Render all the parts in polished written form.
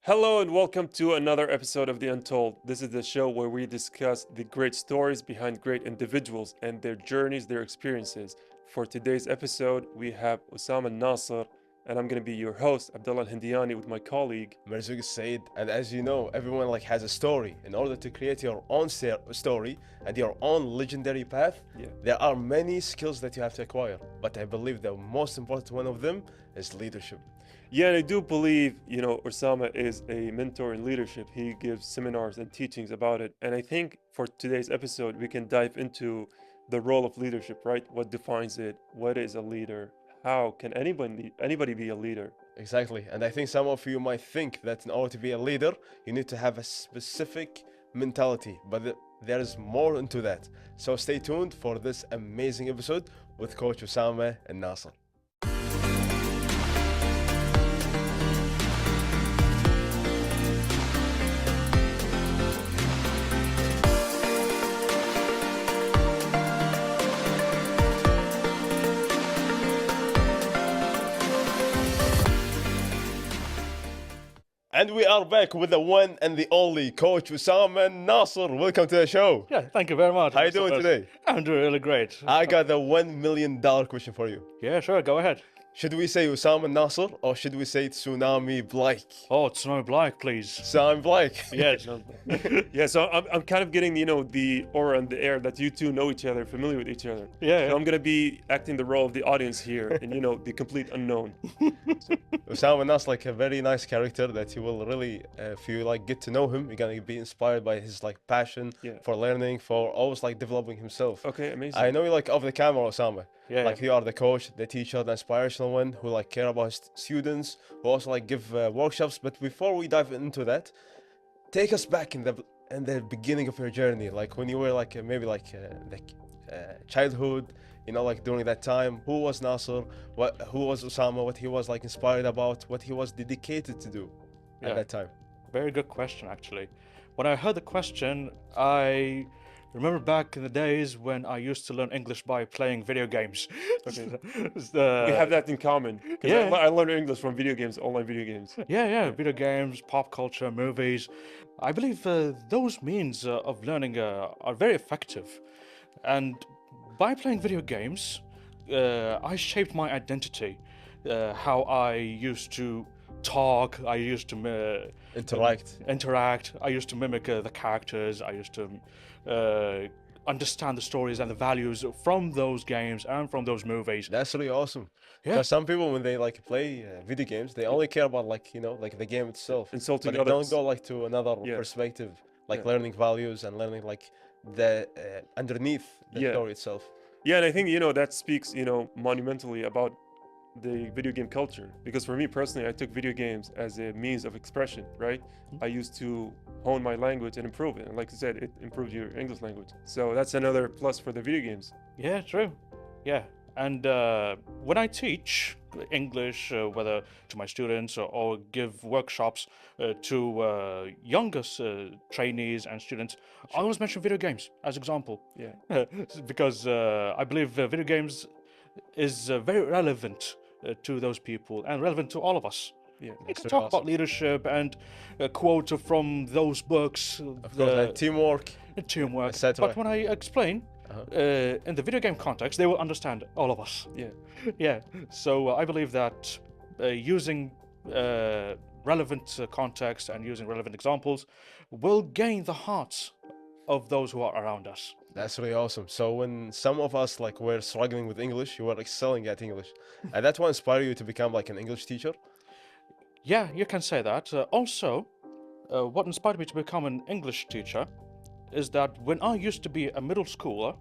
Hello and welcome to another episode of The Untold. This is the show where we discuss the great stories behind great individuals and their journeys, their experiences. For today's episode, we have Osama Nasser, and I'm going to be your host, Abdullah Hindiani, with my colleague. Marzouk Said, and as you know, everyone has a story. In order to create your own story and your own legendary path, Yeah. there are many skills that you have to acquire. But I believe the most important one of them is leadership. Yeah, and I do believe, Osama is a mentor in leadership. He gives seminars and teachings about it. And I think for today's episode, we can dive into the role of leadership, right? What defines it? What is a leader? How can anybody be a leader? Exactly, and I think some of you might think that in order to be a leader, you need to have a specific mentality, but there is more into that. So stay tuned for this amazing episode with Coach Osama and Nasser. And we are back with the one and the only Coach Osama Nasser. Welcome to the show. Yeah, thank you very much. How you doing today? I'm doing really great. I got the $1 million question for you. Yeah, sure, go ahead. Should we say Osama Nasser or should we say Tsunami Blake? Oh, it's no black, please. Tsunami Blake. Yes. Yeah, so I'm kind of getting, the aura and the air that you two know each other, familiar with each other. Yeah. So I'm going to be acting the role of the audience here and, the complete unknown. Osama Nasser, like a very nice character that you will really, if you get to know him, you're gonna be inspired by his passion Yeah. for learning, for always developing himself. Okay, amazing. I know you off the camera, Osama. Yeah. You are the coach, the teacher, the inspirational one who care about his students, who also give workshops. But before we dive into that, take us back in the beginning of your journey, when you were maybe the childhood, during that time. Who was Nasser? Who was Osama? What he was inspired about? What he was dedicated to do Yeah. at that time? Very good question, actually. When I heard the question, I remember back in the days when I used to learn English by playing video games. Okay. Uh, We have that in common. 'Cause Yeah. I learned English from video games, online video games. Yeah, video games, pop culture, movies. I believe those means of learning are very effective. And by playing video games, I shaped my identity. How I used to talk, I used to interact, I used to mimic the characters, I used to understand the stories and the values from those games and from those movies. That's really awesome. Yeah. Because some people, when they play video games, they only care about the game itself. Insulting But they don't others. go to another Yeah. perspective, Yeah. learning values and learning the underneath the Yeah. story itself. Yeah, and I think, that speaks, monumentally about the video game culture. Because for me personally, I took video games as a means of expression, right? I used to hone my language and improve it. And like I said, it improved your English language. So that's another plus for the video games. Yeah, true. Yeah. And when I teach English, whether to my students or give workshops to younger trainees and students, I always mention video games as example. Yeah. Because I believe video games is very relevant to those people and relevant to all of us. Yeah. You That's can very talk awesome. about leadership and quote from those books, Of course, like teamwork. teamwork. etc. But when I explain in the video game context, they will understand all of us. Yeah. Yeah. So I believe that using relevant context and using relevant examples will gain the hearts of those who are around us. That's really awesome. So when some of us were struggling with English, you were excelling at English, and that will inspire you to become an English teacher. Yeah, you can say that. Also, what inspired me to become an English teacher is that when I used to be a middle schooler,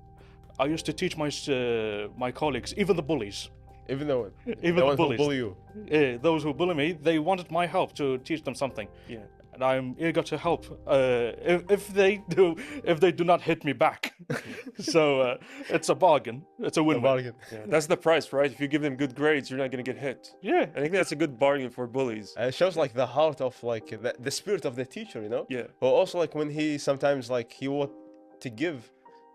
I used to teach my colleagues, even the bullies, Even though even the the ones who bullies, bully you. those who bully me, they wanted my help to teach them something. Yeah. And I'm eager to help if they do not hit me back. So it's a bargain. It's a A win-win. bargain. Yeah. That's the price, right? If you give them good grades, you're not going to get hit. Yeah. I think that's a good bargain for bullies. And it shows the heart of the spirit of the teacher, Yeah. But also when he sometimes he want to give,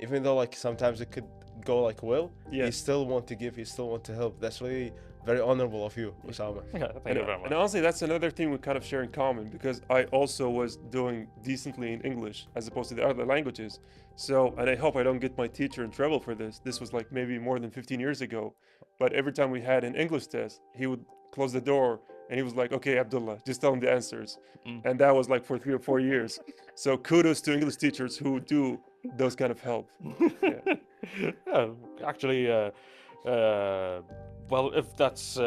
even though sometimes it could go well. Yeah. He still want to give. He still want to help. That's really Very honorable of you, Osama. Yeah, thank you very And much. honestly, that's another thing we kind of share in common because I also was doing decently in English as opposed to the other languages. So, and I hope I don't get my teacher in trouble for this. This was like maybe more than 15 years ago. But every time we had an English test, he would close the door and he was like, okay, Abdullah, just tell him the answers. Mm. And that was like for 3 or 4 years. So kudos to English teachers who do those kind of help. Yeah. Yeah, actually, well, if that's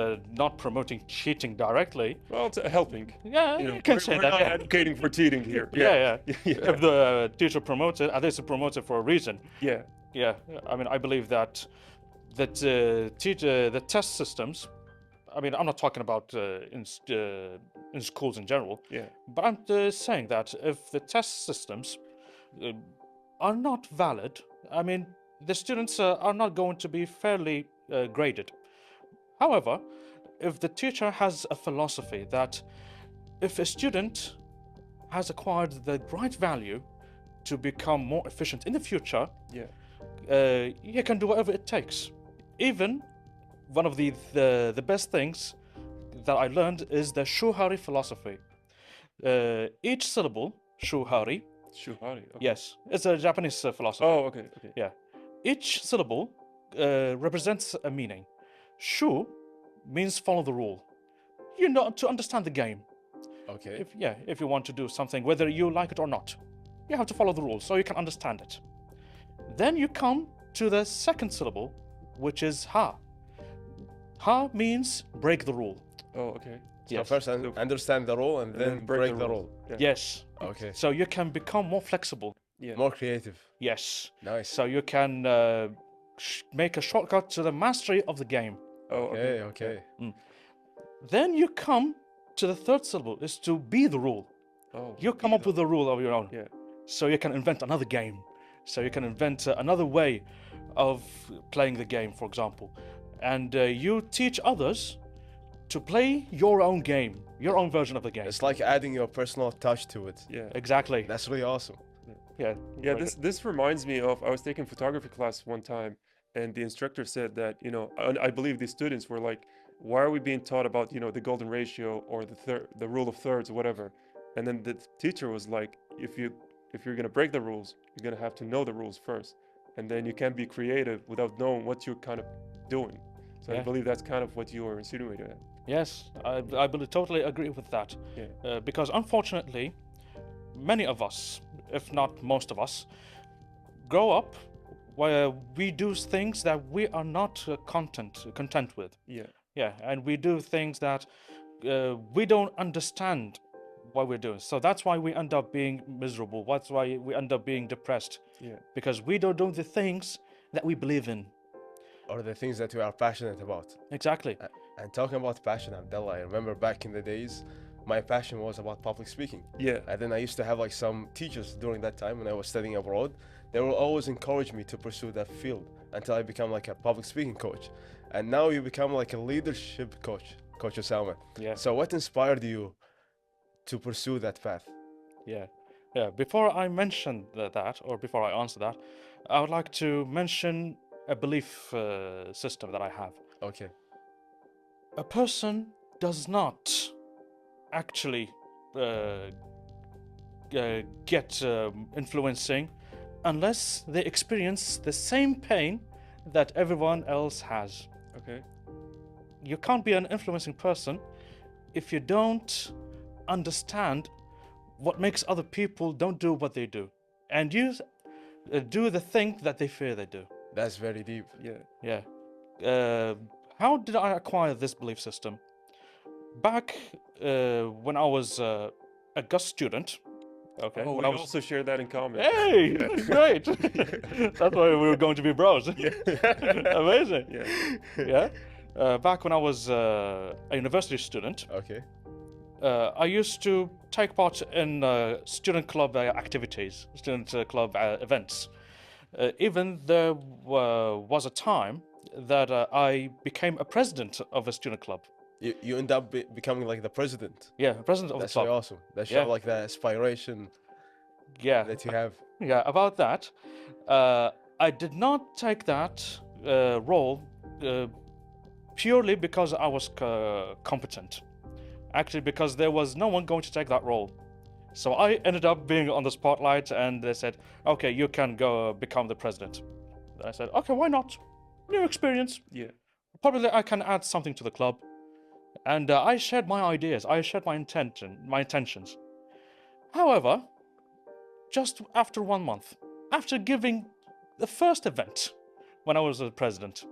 not promoting cheating directly, Well, it's helping. yeah, You know, you can we're, say we're that. not Yeah. advocating for cheating here. Yeah, yeah. Yeah. If the teacher promotes it, at least it promotes it for a reason. Yeah. Yeah, I mean, I believe that the test systems. I mean, I'm not talking about in schools in general, Yeah. but I'm saying that if the test systems uh, are not valid, I mean, the students are not going to be fairly graded. However, if the teacher has a philosophy that if a student has acquired the right value to become more efficient in the future, Yeah. he can do whatever it takes. Even one of the best things that I learned is the shuhari philosophy. Each syllable, shuhari, Shuhari. Okay. yes, it's a Japanese philosophy. Oh, okay. Okay. Yeah. Each syllable represents a meaning. Shu means follow the rule. You know, to understand the game. Okay. If you want to do something, whether you like it or not, you have to follow the rules so you can understand it. Then you come to the second syllable, which is ha. Ha means break the rule. Oh, okay. So Yes. first understand the role and then break the rules. role. Yeah. Yes. Okay. So you can become more flexible. Yeah. More creative. Yes. Nice. So you can make a shortcut to the mastery of the game. Oh, Okay, okay. Then you come to the third syllable, is to be the rule. Oh. You come up with a rule of your own. Yeah. So you can invent another game. So you can invent another way of playing the game, for example. And you teach others to play your own game, your own version of the game. It's like adding your personal touch to it. Yeah. Exactly. That's really awesome. Yeah. Yeah, like this reminds me of I was taking photography class one time, and the instructor said that I believe the students were like, "Why are we being taught about the golden ratio or the rule of thirds or whatever?" And then the teacher was like, "If you're gonna break the rules, you're gonna have to know the rules first, and then you can't be creative without knowing what you're kind of doing." So I Yeah. believe that's kind of what you were insinuating at. Yes, I totally agree with that. Yeah. Because unfortunately, many of us, if not most of us, grow up where we do things that we are not content with. Yeah. Yeah, and we do things that we don't understand what we're doing. So that's why we end up being miserable. That's why we end up being depressed. Yeah. Because we don't do the things that we believe in. Or the things that we are passionate about. Exactly. And talking about passion, Abdullah, I remember back in the days, my passion was about public speaking. Yeah. And then I used to have like some teachers during that time when I was studying abroad. They will always encourage me to pursue that field until I become like a public speaking coach. And now you become like a leadership coach, Coach Osama. Yeah. So what inspired you to pursue that path? Yeah. Yeah. Before I mention that, or before I answer that, I would like to mention a belief system that I have. Okay. A person does not actually get influencing unless they experience the same pain that everyone else has. Okay. You can't be an influencing person if you don't understand what makes other people don't do what they do, and you do the thing that they fear they do. That's very deep. Yeah. Yeah. How did I acquire this belief system? Back when I was a Gus student. Okay. Oh, when we I was. also share that in common. Hey, great! That's why we were going to be bros. Yeah. Amazing. Yeah. Yeah. Back when I was a university student, Okay. I used to take part in student club activities, student club events. Even there was a time that I became a president of a student club. You end up becoming like the president. Yeah, president of That's the very club. awesome. That Yeah. shows like the aspiration Yeah, that you have. yeah. About that, I did not take that role purely because I was competent. Actually, because there was no one going to take that role. So I ended up being on the spotlight, and they said, "Okay, you can go become the president." I said, "Okay, why not? New experience. Yeah. Probably I can add something to the club." And I shared my ideas. I shared my intentions. However, just after 1 month, after giving the first event when I was the president,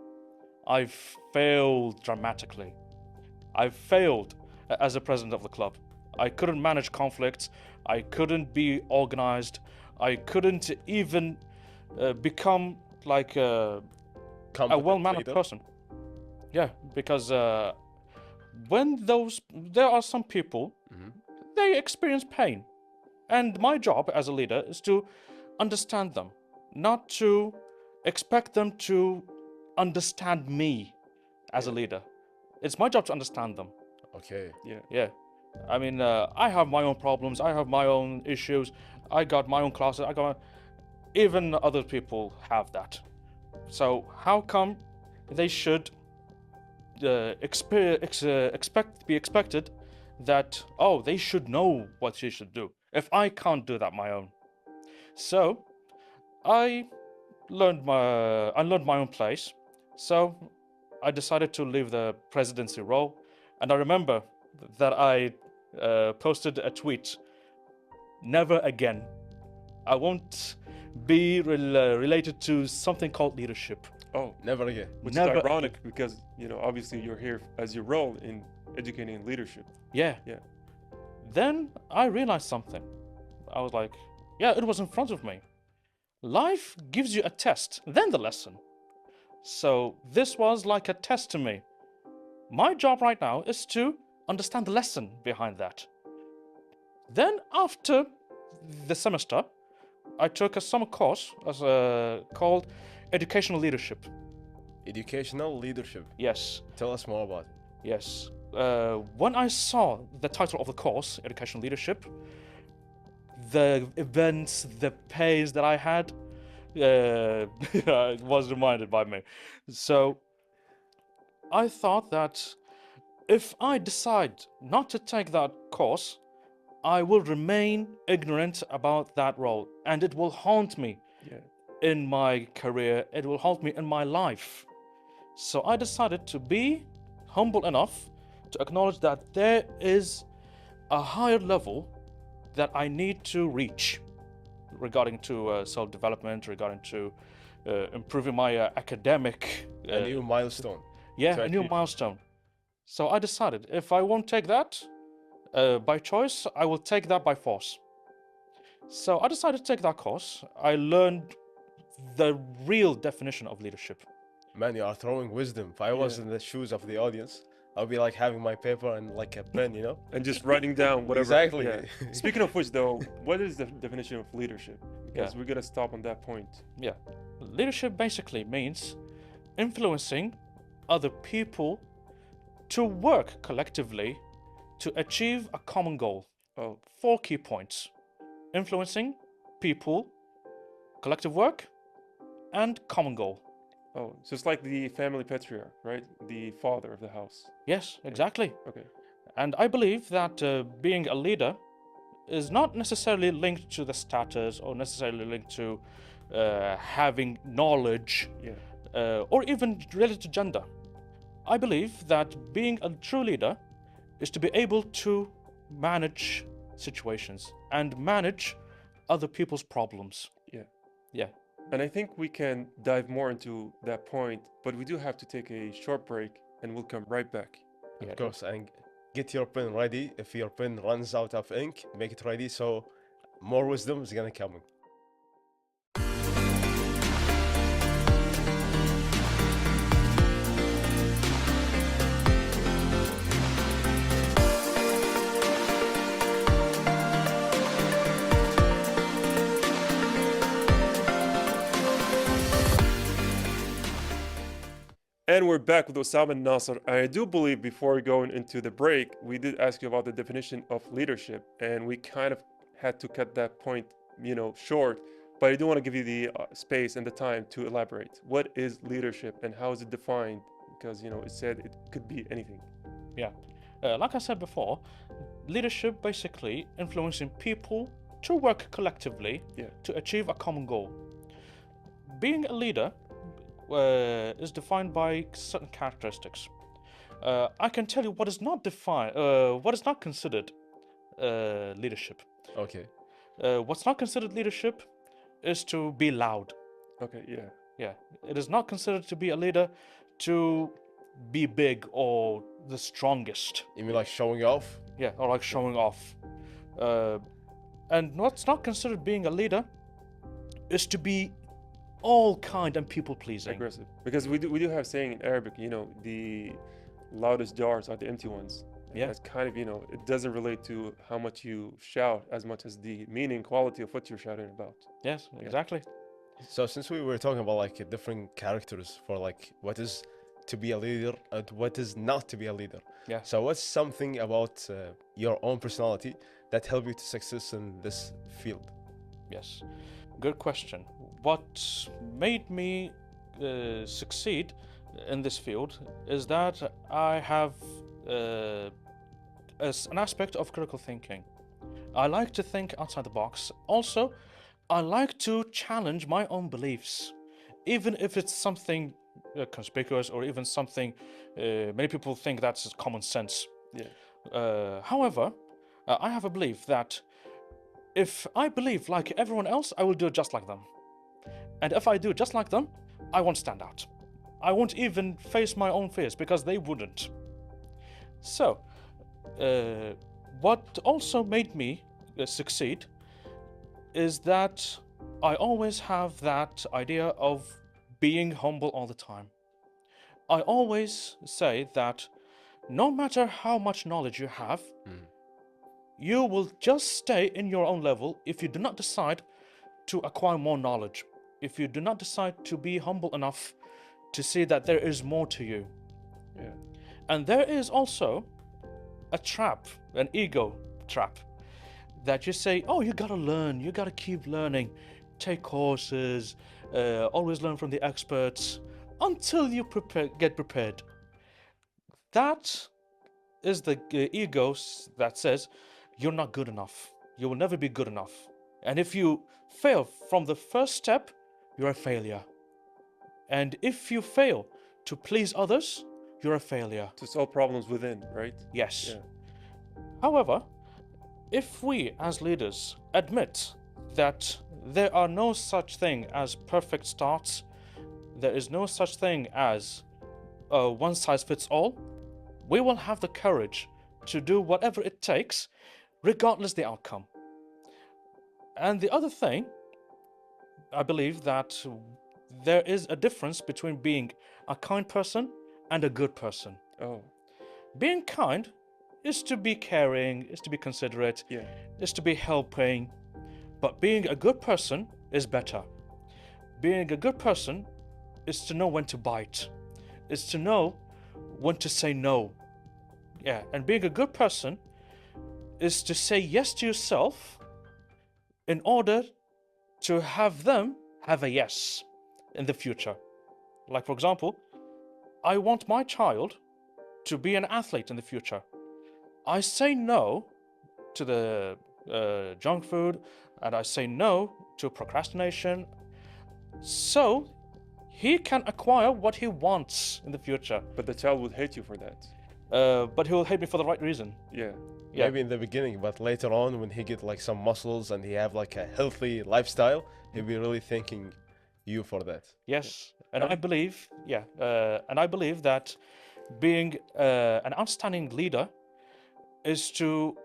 I failed dramatically. I failed as a president of the club. I couldn't manage conflicts. I couldn't be organized. I couldn't even become like a Competent well-mannered leader. person. Yeah, because there are some people, they experience pain. And my job as a leader is to understand them, not to expect them to understand me as a leader. It's my job to understand them. Okay. Yeah. Yeah. I mean, I have my own problems. I have my own issues. I got my own classes. Even other people have that. So how come they should be expected that, oh, they should know what she should do if I can't do that my own? So I learned my own place. So I decided to leave the presidency role, and I remember that I posted a tweet: "Never again. I won't be related to something called leadership. Oh, Never again. which Never is ironic because, obviously you're here as your role in educating and leadership. Yeah. Yeah. Then I realized something. I was like, yeah, it was in front of me. Life gives you a test, then the lesson. So this was like a test to me. My job right now is to understand the lesson behind that. Then after the semester, I took a summer course called Educational Leadership. Educational leadership. Yes, Tell us more about it. yes. When I saw the title of the course, Educational Leadership, the events, the pace that I had, was reminded by me. So I thought that if I decide not to take that course, I will remain ignorant about that role, and it will haunt me Yeah. in my career, it will haunt me in my life. So I decided to be humble enough to acknowledge that there is a higher level that I need to reach regarding to self-development, regarding to improving my academic. A new milestone. Yeah, to a new achieve. milestone. So I decided if I won't take that by choice, I will take that by force. So I decided to take that course. I learned the real definition of leadership. Man, you are throwing wisdom. If I was Yeah. in the shoes of the audience, I'll be like having my paper and like a pen. And just writing down whatever. Exactly. Yeah. Speaking of which, though, what is the definition of leadership? Because Yeah. we're gonna stop on that point. Yeah. Leadership basically means influencing other people to work collectively to achieve a common goal. Oh, 4 key points: influencing people, collective work, and common goal. oh, so it's like the family patriarch, right? The father of the house. Yes, exactly. Okay. And I believe that being a leader is not necessarily linked to the status or necessarily linked to having knowledge Yeah. or even related to gender. I believe that being a true leader is to be able to manage situations and manage other people's problems. Yeah. Yeah. And I think we can dive more into that point, but we do have to take a short break and we'll come right back. Yeah. Of course, and get your pen ready. If your pen runs out of ink, make it ready so more wisdom is gonna come. And we're back with Osama and Nasser. I do believe before going into the break, we did ask you about the definition of leadership, and we kind of had to cut that point, short. But I do want to give you the space and the time to elaborate. What is leadership, and how is it defined because it said it could be anything. Yeah. Like I said before, leadership basically influencing people to work collectively Yeah. to achieve a common goal. Being a leader is defined by certain characteristics. I can tell you what is not defined, what is not considered leadership. Okay. What's not considered leadership is to be loud. Okay. Yeah. Yeah, it is not considered to be a leader to be big or the strongest. You mean like showing off? Yeah, or like showing off. And what's not considered being a leader is to be all kind and people pleasing. Aggressive. Because we do have saying in Arabic, the loudest jars are the empty ones. And Yeah. that's kind of, it doesn't relate to how much you shout as much as the meaning, quality of what you're shouting about. Yes, exactly. So since we were talking about like different characters for like what is to be a leader and what is not to be a leader. Yeah. So what's something about your own personality that helped you to success in this field? Yes, good question. What made me succeed in this field is that I have as an aspect of critical thinking. I like to think outside the box. Also, I like to challenge my own beliefs, even if it's something conspicuous or even something many people think that's common sense. Yeah. However, I have a belief that if I believe like everyone else, I will do just like them. And if I do just like them, I won't stand out. I won't even face my own fears because they wouldn't. So, what also made me succeed is that I always have that idea of being humble all the time. I always say that no matter how much knowledge you have, you will just stay in your own level if you do not decide to acquire more knowledge, if you do not decide to be humble enough to see that there is more to you. Yeah. And there is also a trap, an ego trap, that you say, oh, you gotta learn, you gotta keep learning, take courses, always learn from the experts until you get prepared. That is the ego that says you're not good enough. You will never be good enough. And if you fail from the first step, you're a failure. And if you fail to please others, you're a failure. To solve problems within, right? Yes. Yeah. However, if we as leaders admit that there are no such thing as perfect starts, there is no such thing as one size fits all, we will have the courage to do whatever it takes, regardless the outcome. And the other thing, I believe that there is a difference between being a kind person and a good person. Oh. Being kind is to be caring, is to be considerate, Yeah. is to be helping. But being a good person is better. Being a good person is to know when to bite, is to know when to say no. Yeah, and being a good person is to say yes to yourself in order to have them have a yes in the future. Like, for example, I want my child to be an athlete in the future. I say no to the junk food, and I say no to procrastination, so he can acquire what he wants in the future. But the child would hate you for that. But he will hate me for the right reason. Yeah. Yeah. Maybe in the beginning, but later on when he get like some muscles and he have like a healthy lifestyle, he'll be really thanking you for that. Yes, and I believe, and I believe that being an outstanding leader is to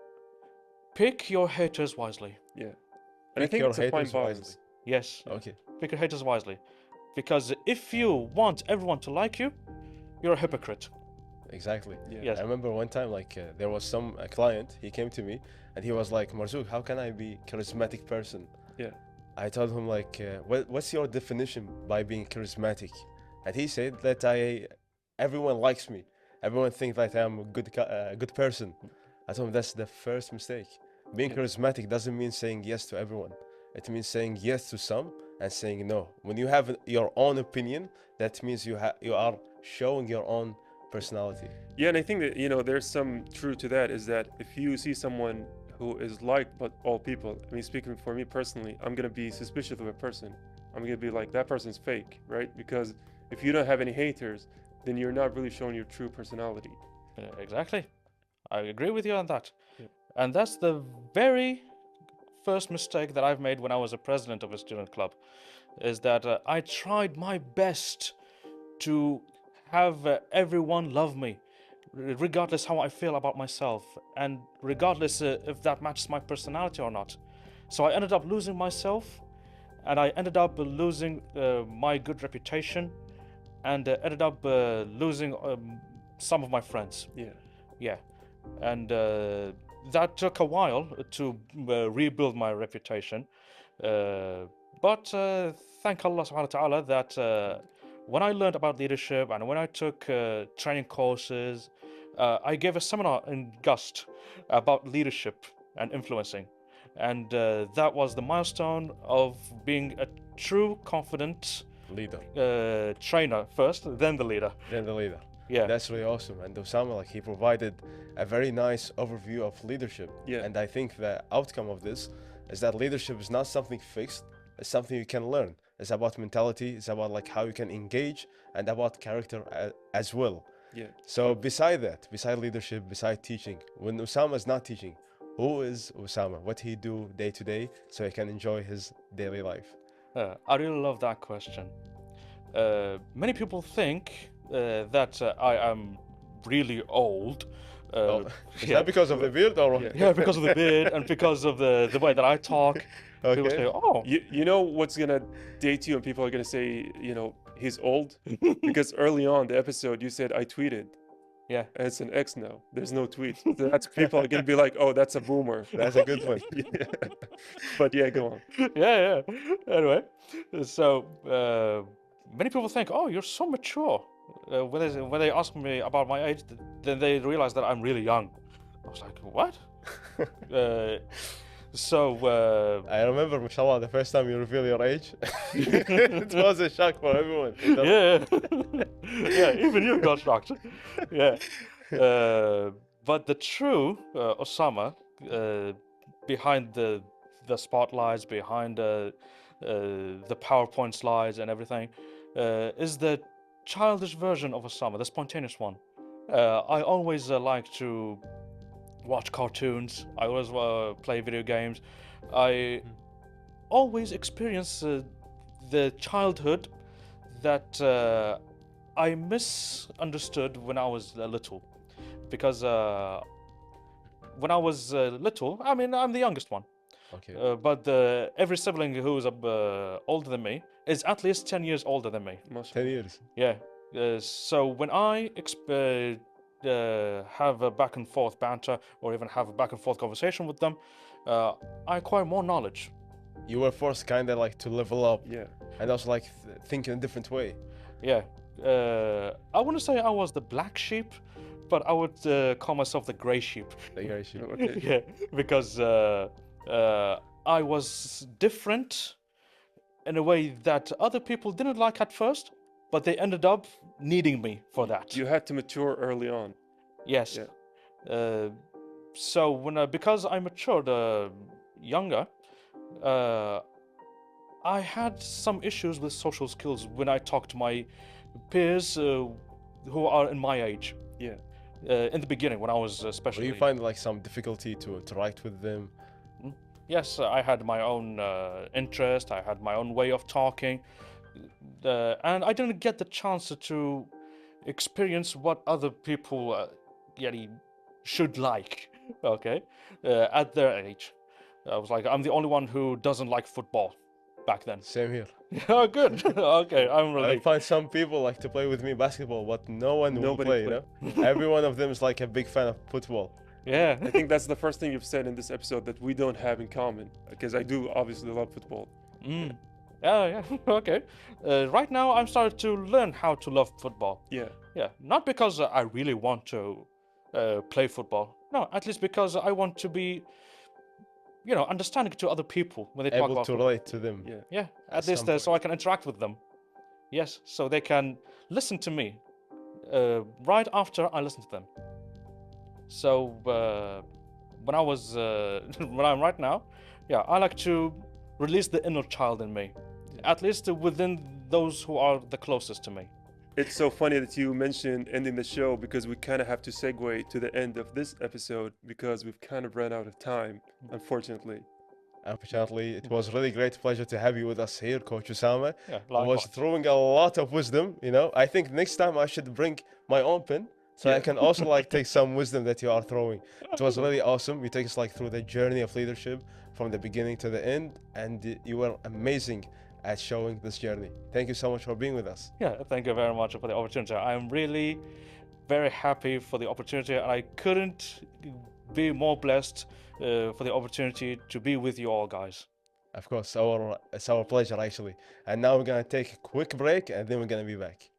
pick your haters wisely. Yeah. And I Pick think your it's a fine haters balance. wisely. Yes, Okay. pick your haters wisely, because if you want everyone to like you, you're a hypocrite. Exactly. Yeah. Yes. I remember one time, like, there was some client, he came to me and he was like, Marzouk, how can I be charismatic person? Yeah. I told him, like, what's your definition by being charismatic? And he said that everyone likes me. Everyone thinks that I'm a good person. I told him that's the first mistake. Being Yeah. charismatic doesn't mean saying yes to everyone. It means saying yes to some and saying no. When you have your own opinion, that means you are showing your own personality. Yeah, and I think that, there's some truth to that, is that if you see someone who is liked by all people, I mean, speaking for me personally, I'm going to be suspicious of a person. I'm going to be like, that person's fake, right? Because if you don't have any haters, then you're not really showing your true personality. Exactly. I agree with you on that. Yeah. And that's the very first mistake that I've made when I was a president of a student club, is that I tried my best to have everyone love me, regardless how I feel about myself, and regardless if that matches my personality or not. So I ended up losing myself, and I ended up losing my good reputation, and ended up losing some of my friends. Yeah. Yeah, and that took a while to rebuild my reputation. But thank Allah subhanahu wa ta'ala that when I learned about leadership and when I took training courses, I gave a seminar in Gust about leadership and influencing. And that was the milestone of being a true, confident Leader, trainer first, then the leader. then the leader. Yeah. That's really awesome. And Osama, like he provided a very nice overview of leadership. Yeah. And I think the outcome of this is that leadership is not something fixed. It's something you can learn. It's about mentality. It's about like how you can engage and about character as well. Yeah. So beside that, beside leadership, beside teaching, when Osama is not teaching, who is Osama? What he do day to day so he can enjoy his daily life? I really love that question. Many people think that I am really old. Oh, is yeah. that because of the beard or what? Yeah, because of the beard and because of the way that I talk. People Okay. say, "Oh, You know what's gonna date you, and people are gonna say, he's old, because early on the episode you said I tweeted, yeah, and it's an X now. There's no tweet. So that's people are gonna be like, oh, that's a boomer. That's a good one. Yeah. But yeah, go on. yeah." Anyway, so many people think, "Oh, you're so mature." When they ask me about my age, then they realize that I'm really young. I was like, "What?" uh, so I remember, mashallah, the first time you reveal your age, it was a shock for everyone. yeah, yeah, even you got shocked. Yeah, but the true Osama, behind the spotlights, behind the PowerPoint slides and everything, is the childish version of Osama, the spontaneous one. I always like to watch cartoons. I always play video games. I always experience the childhood that I misunderstood when I was little, because when I was little, I mean, I'm the youngest one, Okay. but every sibling who is older than me is at least 10 years older than me. 10 years. Yeah. So when I have a back and forth banter or even have a back and forth conversation with them, I acquire more knowledge. You were forced kind of like to level up Yeah. and also like think in a different way. Yeah. I wouldn't say I was the black sheep, but I would call myself the gray sheep. The guy should- Okay. Yeah, because I was different in a way that other people didn't like at first, but they ended up needing me for that. You had to mature early on. Yes. Yeah. So because I matured younger, I had some issues with social skills when I talked to my peers who are in my age. Yeah. In the beginning, when I was Do especially. you find like some difficulty to interact with them? Yes, I had my own interest. I had my own way of talking, and I didn't get the chance to experience what other people really should like. Okay, at their age, I was like, I'm the only one who doesn't like football back then. Same here. Oh, good. Okay, I'm I relieved. find some people like to play with me basketball, but no one will Nobody play, you know? Every one of them is like a big fan of football. Yeah. I think that's the first thing you've said in this episode that we don't have in common, because I do obviously love football. Mm. Yeah. Okay. Right now, I'm starting to learn how to love football. Yeah. Yeah, not because I really want to play football. No, at least because I want to be understanding to other people when they talk Able about to football. relate to them. Yeah. Yeah, At at least some so I can interact with them. Yes, so they can listen to me right after I listen to them. So when I was when I'm right now, yeah, I like to release the inner child in me, at least within those who are the closest to me. It's so funny that you mentioned ending the show because we kind of have to segue to the end of this episode because we've kind of ran out of time, unfortunately. Unfortunately, it was really great pleasure to have you with us here, Coach Osama. Yeah, Who was likewise. throwing a lot of wisdom. I think next time I should bring my own pen so I Yeah. can also like take some wisdom that you are throwing. It was really awesome. You take us like through the journey of leadership from the beginning to the end, and you were amazing at showing this journey. Thank you so much for being with us. Yeah, thank you very much for the opportunity. I'm really very happy for the opportunity, and I couldn't be more blessed for the opportunity to be with you all, guys. Of course, it's our pleasure actually. And now we're gonna take a quick break, and then we're gonna be back.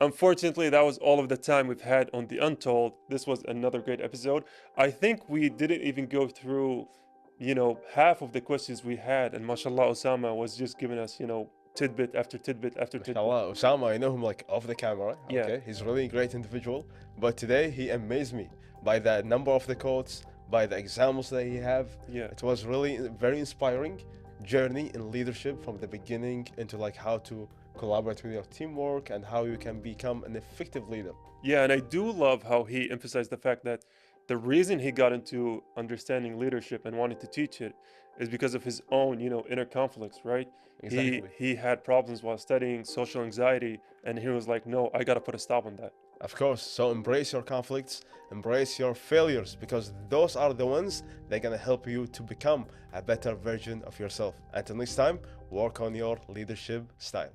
Unfortunately, that was all of the time we've had on the Untold. This was another great episode. I think we didn't even go through, half of the questions we had, and mashallah, Osama was just giving us, tidbit after tidbit after tidbit. Mashallah, Osama, I know him like off the camera. Yeah. Okay, he's really a great individual. But today he amazed me by the number of the quotes, by the examples that he have. Yeah. It was really a very inspiring journey in leadership from the beginning into like how to collaborate with your teamwork and how you can become an effective leader. Yeah, and I do love how he emphasized the fact that the reason he got into understanding leadership and wanting to teach it is because of his own, inner conflicts, right? Exactly. He had problems while studying, social anxiety, and he was like, "No, I got to put a stop on that." Of course, so embrace your conflicts, embrace your failures, because those are the ones that are gonna help you to become a better version of yourself. Until next time, work on your leadership style.